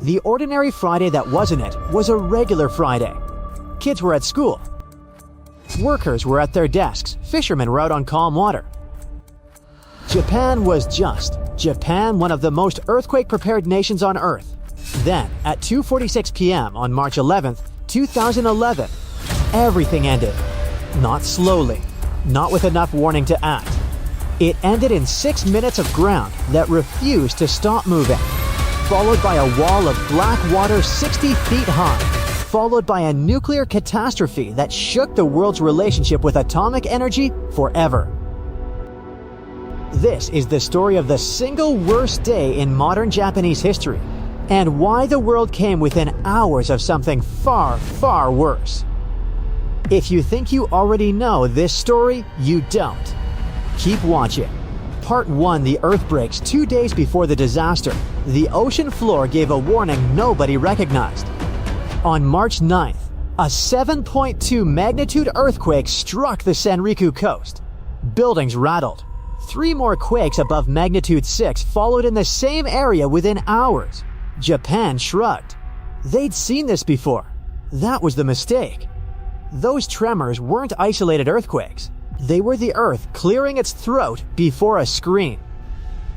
The ordinary Friday that wasn't it was a regular Friday. Kids were at school. Workers were at their desks. Fishermen were out on calm water. Japan was just Japan, one of the most earthquake-prepared nations on Earth. Then, at 2:46 p.m. on March 11th, 2011, everything ended. Not slowly, not with enough warning to act. It ended in 6 minutes of ground that refused to stop moving, followed by a wall of black water 60 feet high, followed by a nuclear catastrophe that shook the world's relationship with atomic energy forever. This is the story of the single worst day in modern Japanese history, and why the world came within hours of something far, far worse. If you think you already know this story, you don't. Keep watching. Part 1, the earth breaks 2 days before the disaster. The ocean floor gave a warning nobody recognized. On March 9th, a 7.2 magnitude earthquake struck the Sanriku coast. Buildings rattled. 3 more quakes above magnitude 6 followed in the same area within hours. Japan shrugged. They'd seen this before. That was the mistake. Those tremors weren't isolated earthquakes. They were the earth clearing its throat before a scream.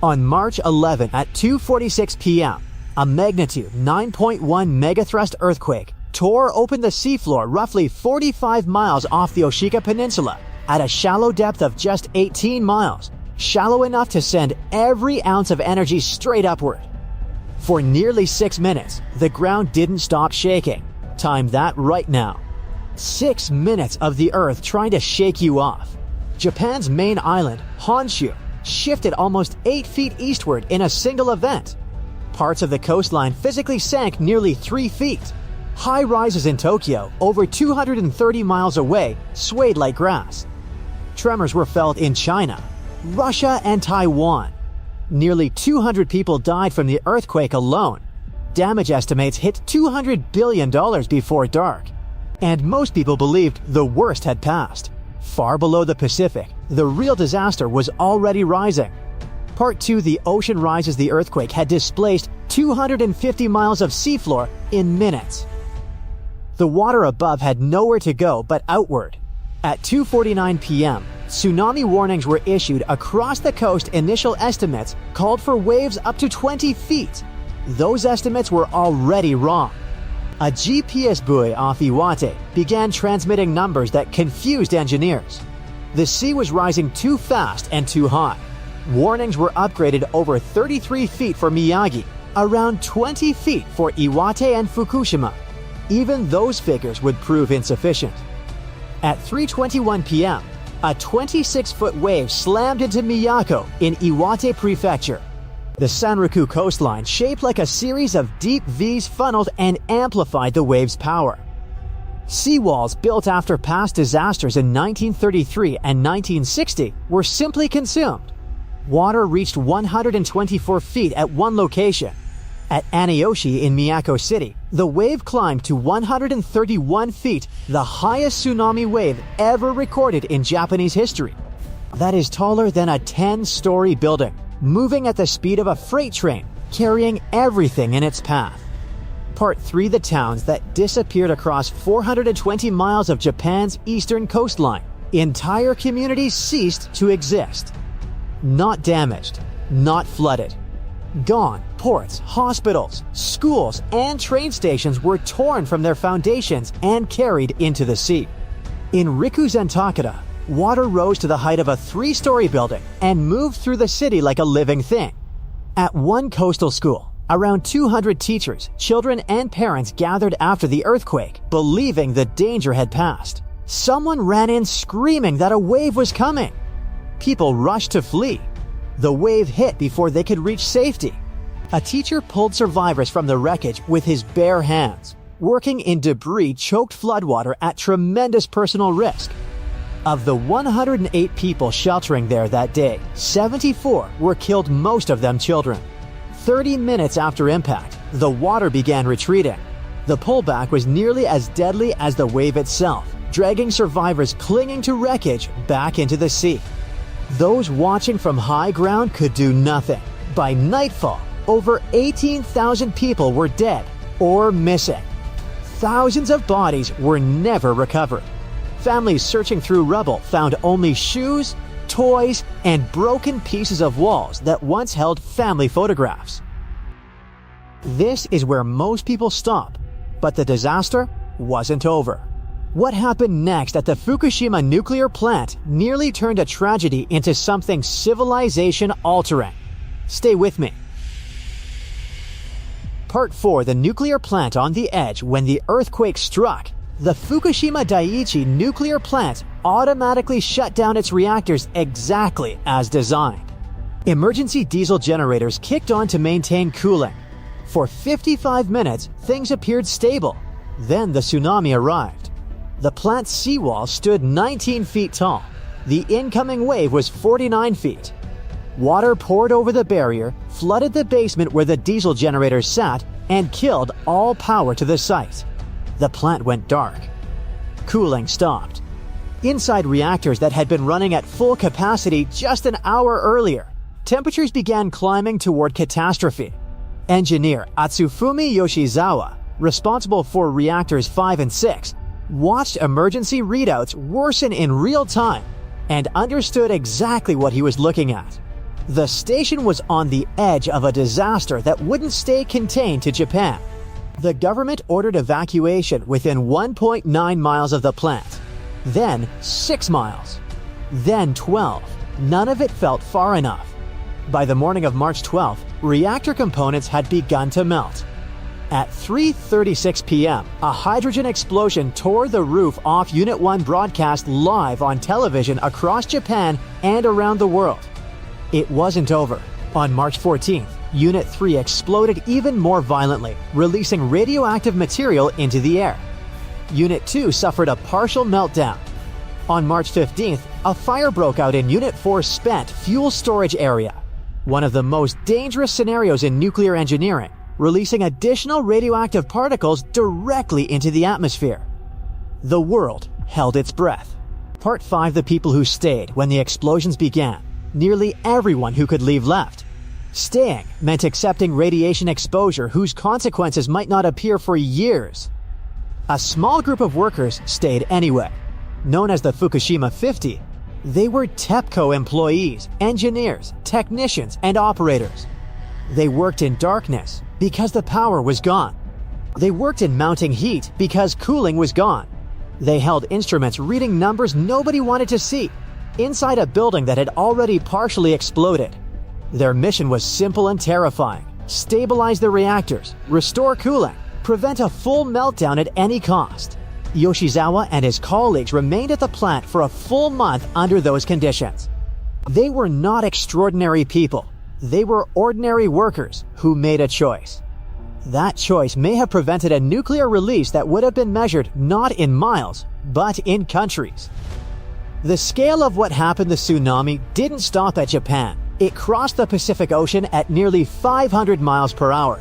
On March 11 at 2:46 p.m., a magnitude 9.1 megathrust earthquake tore open the seafloor roughly 45 miles off the Oshika Peninsula at a shallow depth of just 18 miles, shallow enough to send every ounce of energy straight upward. For nearly 6 minutes, the ground didn't stop shaking. Time that right now. 6 minutes of the earth trying to shake you off. Japan's main island, Honshu, shifted almost 8 feet eastward in a single event. Parts of the coastline physically sank nearly 3 feet. High rises in Tokyo, over 230 miles away, swayed like grass. Tremors were felt in China, Russia, and Taiwan. Nearly 200 people died from the earthquake alone. Damage estimates hit $200 billion before dark. And most people believed the worst had passed. Far below the Pacific, the real disaster was already rising. Part 2, the ocean rise as the earthquake had displaced 250 miles of seafloor in minutes. The water above had nowhere to go but outward. At 2:49 p.m., tsunami warnings were issued across the coast. Initial estimates called for waves up to 20 feet. Those estimates were already wrong. A GPS buoy off Iwate began transmitting numbers that confused engineers. The sea was rising too fast and too high. Warnings were upgraded over 33 feet for Miyagi, around 20 feet for Iwate and Fukushima. Even those figures would prove insufficient. At 3:21 p.m., a 26-foot wave slammed into Miyako in Iwate Prefecture. The Sanriku coastline, shaped like a series of deep V's, funneled and amplified the wave's power. Seawalls built after past disasters in 1933 and 1960 were simply consumed. Water reached 124 feet at one location. At Aniyoshi in Miyako City, the wave climbed to 131 feet, the highest tsunami wave ever recorded in Japanese history. That is taller than a 10-story building, moving at the speed of a freight train, carrying everything in its path. Part 3, the towns that disappeared across 420 miles of Japan's eastern coastline. Entire communities ceased to exist. Not damaged, not flooded. Gone. Ports, hospitals, schools, and train stations were torn from their foundations and carried into the sea. In Rikuzen Takeda, water rose to the height of a 3-story building and moved through the city like a living thing. At one coastal school, around 200 teachers, children, and parents gathered after the earthquake, believing the danger had passed. Someone ran in screaming that a wave was coming. People rushed to flee. The wave hit before they could reach safety. A teacher pulled survivors from the wreckage with his bare hands, working in debris-choked floodwater at tremendous personal risk. Of the 108 people sheltering there that day, 74 were killed, most of them children. 30 minutes after impact, the water began retreating. The pullback was nearly as deadly as the wave itself, dragging survivors clinging to wreckage back into the sea. Those watching from high ground could do nothing. By nightfall, over 18,000 people were dead or missing. Thousands of bodies were never recovered. Families searching through rubble found only shoes, toys, and broken pieces of walls that once held family photographs. This is where most people stop, but the disaster wasn't over. What happened next at the Fukushima nuclear plant nearly turned a tragedy into something civilization-altering. Stay with me. Part 4: The nuclear plant on the edge. When the earthquake struck, the Fukushima Daiichi nuclear plant automatically shut down its reactors exactly as designed. Emergency diesel generators kicked on to maintain cooling. For 55 minutes, things appeared stable. Then the tsunami arrived. The plant's seawall stood 19 feet tall. The incoming wave was 49 feet. Water poured over the barrier, flooded the basement where the diesel generators sat, and killed all power to the site. The plant went dark. Cooling stopped. Inside reactors that had been running at full capacity just an hour earlier, temperatures began climbing toward catastrophe. Engineer Atsufumi Yoshizawa, responsible for reactors 5 and 6, watched emergency readouts worsen in real time and understood exactly what he was looking at. The station was on the edge of a disaster that wouldn't stay contained to Japan. The government ordered evacuation within 1.9 miles of the plant, then 6 miles, then 12. None of it felt far enough. By the morning of March 12th, reactor components had begun to melt. At 3:36 p.m., a hydrogen explosion tore the roof off Unit 1, broadcast live on television across Japan and around the world. It wasn't over. On March 14th, Unit 3 exploded even more violently, releasing radioactive material into the air. Unit 2 suffered a partial meltdown. On March 15th, a fire broke out in Unit 4's spent fuel storage area, one of the most dangerous scenarios in nuclear engineering, releasing additional radioactive particles directly into the atmosphere. The world held its breath. Part 5: The people who stayed when the explosions began. Nearly everyone who could leave left. Staying meant accepting radiation exposure whose consequences might not appear for years. A small group of workers stayed anyway. Known as the Fukushima 50, they were TEPCO employees, engineers, technicians, and operators. They worked in darkness because the power was gone. They worked in mounting heat because cooling was gone. They held instruments reading numbers nobody wanted to see, inside a building that had already partially exploded. Their mission was simple and terrifying: stabilize the reactors, restore cooling, prevent a full meltdown at any cost. Yoshizawa and his colleagues remained at the plant for a full month under those conditions. They were not extraordinary people. They were ordinary workers who made a choice. That choice may have prevented a nuclear release that would have been measured not in miles, but in countries. The scale of what happened to the tsunami didn't stop at Japan. It crossed the Pacific Ocean at nearly 500 miles per hour.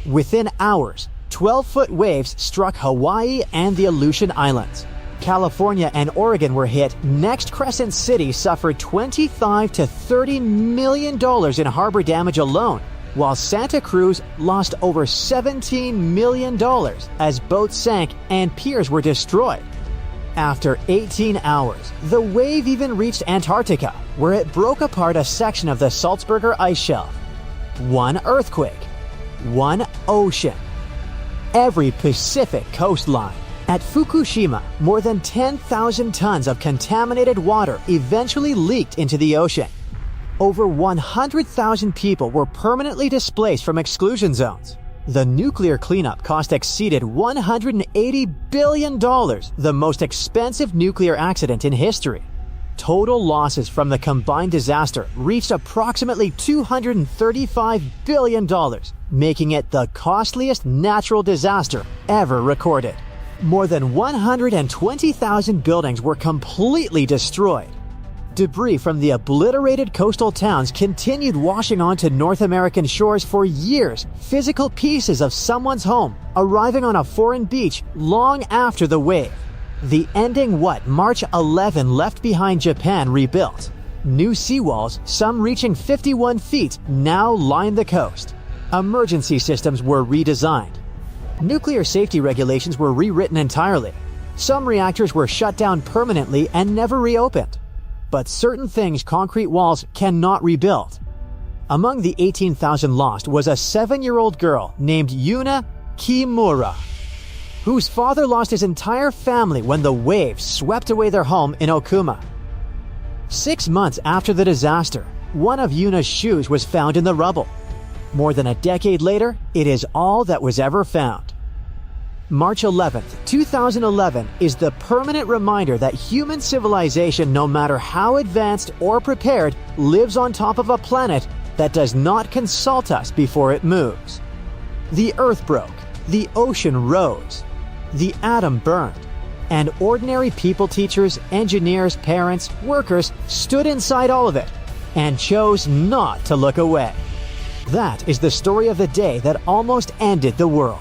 Within hours, 12-foot waves struck Hawaii and the Aleutian Islands. California and Oregon were hit. Next, Crescent City suffered $25 to $30 million in harbor damage alone, while Santa Cruz lost over $17 million as boats sank and piers were destroyed. After 18 hours, the wave even reached Antarctica, where it broke apart a section of the Salzburger ice shelf. One earthquake, one ocean, every Pacific coastline. At Fukushima, more than 10,000 tons of contaminated water eventually leaked into the ocean. Over 100,000 people were permanently displaced from exclusion zones. The nuclear cleanup cost exceeded $180 billion, the most expensive nuclear accident in history. Total losses from the combined disaster reached approximately $235 billion, making it the costliest natural disaster ever recorded. More than 120,000 buildings were completely destroyed. Debris from the obliterated coastal towns continued washing onto North American shores for years, physical pieces of someone's home arriving on a foreign beach long after the wave. The ending what March 11 left behind Japan rebuilt. New seawalls, some reaching 51 feet, now line the coast. Emergency systems were redesigned. Nuclear safety regulations were rewritten entirely. Some reactors were shut down permanently and never reopened. But certain things concrete walls cannot rebuild. Among the 18,000 lost was a 7-year-old girl named Yuna Kimura, whose father lost his entire family when the waves swept away their home in Okuma. 6 months after the disaster, one of Yuna's shoes was found in the rubble. More than a decade later, it is all that was ever found. March 11th, 2011 is the permanent reminder that human civilization, no matter how advanced or prepared, lives on top of a planet that does not consult us before it moves. The earth broke, the ocean rose, the atom burned, and ordinary people, teachers, engineers, parents, workers stood inside all of it and chose not to look away. That is the story of the day that almost ended the world.